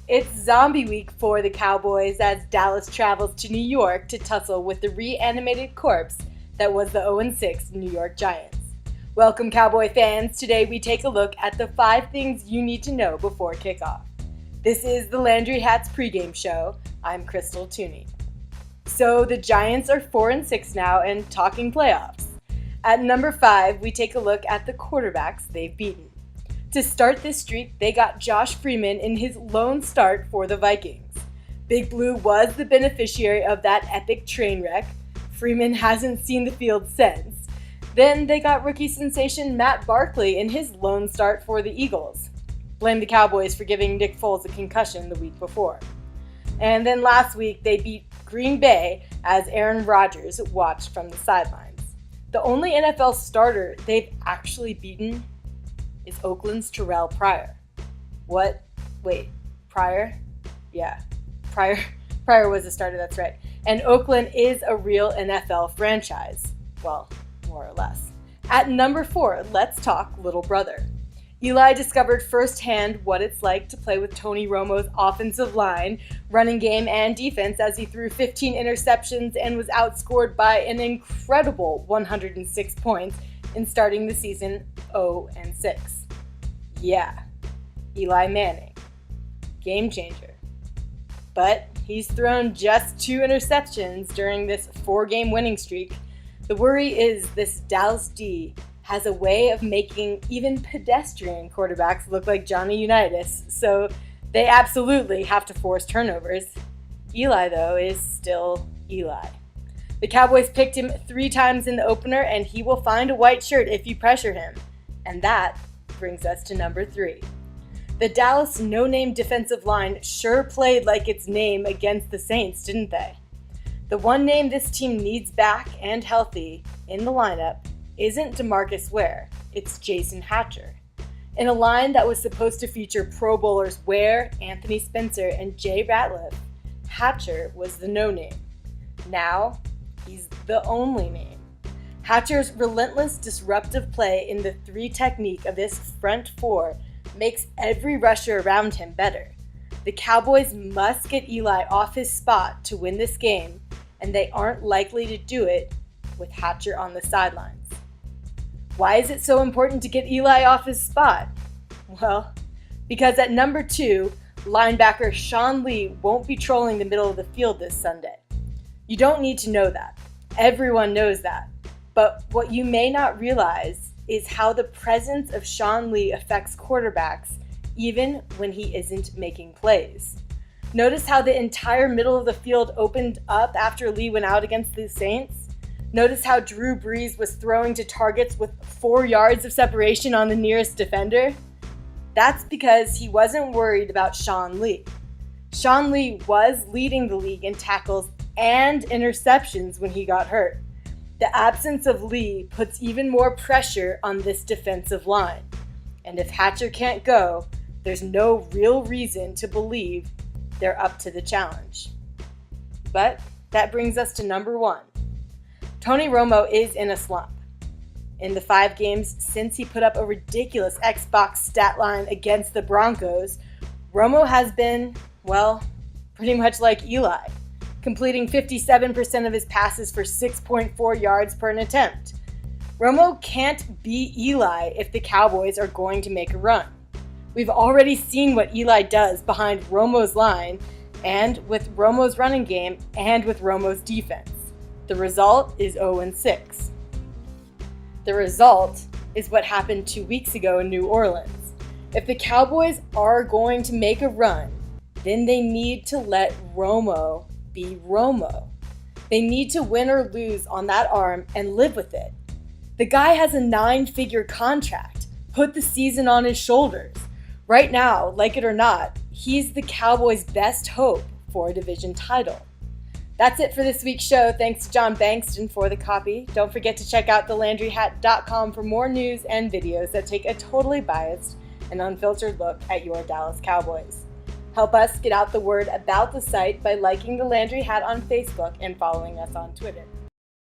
It's zombie week for the Cowboys as Dallas travels to New York to tussle with the reanimated corpse that was the 0-6 New York Giants. Welcome, Cowboy fans. Today we take a look at the 5 things you need to know before kickoff. This is the Landry Hats pregame show. I'm Crystal Tooney. So the Giants are 4-6 now and talking playoffs. At number 5, we take a look at the quarterbacks they've beaten. To start this streak, they got Josh Freeman in his lone start for the Vikings. Big Blue was the beneficiary of that epic train wreck. Freeman hasn't seen the field since. Then they got rookie sensation Matt Barkley in his lone start for the Eagles. Blame the Cowboys for giving Nick Foles a concussion the week before. And then last week, they beat Green Bay as Aaron Rodgers watched from the sidelines. The only NFL starter they've actually beaten is Oakland's Terrell Pryor. What? Wait, Pryor? Yeah, Pryor was a starter, that's right. And Oakland is a real NFL franchise. Well, more or less. At number 4, let's talk little brother. Eli discovered firsthand what it's like to play with Tony Romo's offensive line, running game, and defense as he threw 15 interceptions and was outscored by an incredible 106 points in starting the season 0-6. Yeah, Eli Manning. Game changer. But he's thrown just 2 interceptions during this 4-game winning streak. The worry is this Dallas D has a way of making even pedestrian quarterbacks look like Johnny Unitas, so they absolutely have to force turnovers. Eli, though, is still Eli. The Cowboys picked him 3 times in the opener, and he will find a white shirt if you pressure him. And that brings us to number 3. The Dallas no-name defensive line sure played like its name against the Saints, didn't they? The one name this team needs back and healthy in the lineup isn't DeMarcus Ware, it's Jason Hatcher. In a line that was supposed to feature Pro Bowlers Ware, Anthony Spencer, and Jay Ratliff, Hatcher was the no-name. Now, he's the only name. Hatcher's relentless disruptive play in the 3 technique of this front 4 makes every rusher around him better. The Cowboys must get Eli off his spot to win this game, and they aren't likely to do it with Hatcher on the sidelines. Why is it so important to get Eli off his spot? Well, because at number 2, linebacker Sean Lee won't be trolling the middle of the field this Sunday. You don't need to know that. Everyone knows that. But what you may not realize is how the presence of Sean Lee affects quarterbacks even when he isn't making plays. Notice how the entire middle of the field opened up after Lee went out against the Saints? Notice how Drew Brees was throwing to targets with 4 yards of separation on the nearest defender? That's because he wasn't worried about Sean Lee. Sean Lee was leading the league in tackles and interceptions when he got hurt. The absence of Lee puts even more pressure on this defensive line. And if Hatcher can't go, there's no real reason to believe they're up to the challenge. But that brings us to number 1. Tony Romo is in a slump. In the 5 games since he put up a ridiculous Xbox stat line against the Broncos, Romo has been, well, pretty much like Eli, completing 57% of his passes for 6.4 yards per an attempt. Romo can't be Eli if the Cowboys are going to make a run. We've already seen what Eli does behind Romo's line and with Romo's running game and with Romo's defense. The result is 0-6. The result is what happened 2 weeks ago in New Orleans. If the Cowboys are going to make a run, then they need to let Romo be Romo. They need to win or lose on that arm and live with it. The guy has a 9-figure contract. Put the season on his shoulders. Right now, like it or not, he's the Cowboys' best hope for a division title. That's it for this week's show. Thanks to John Bankston for the copy. Don't forget to check out thelandryhat.com for more news and videos that take a totally biased and unfiltered look at your Dallas Cowboys. Help us get out the word about the site by liking The Landry Hat on Facebook and following us on Twitter.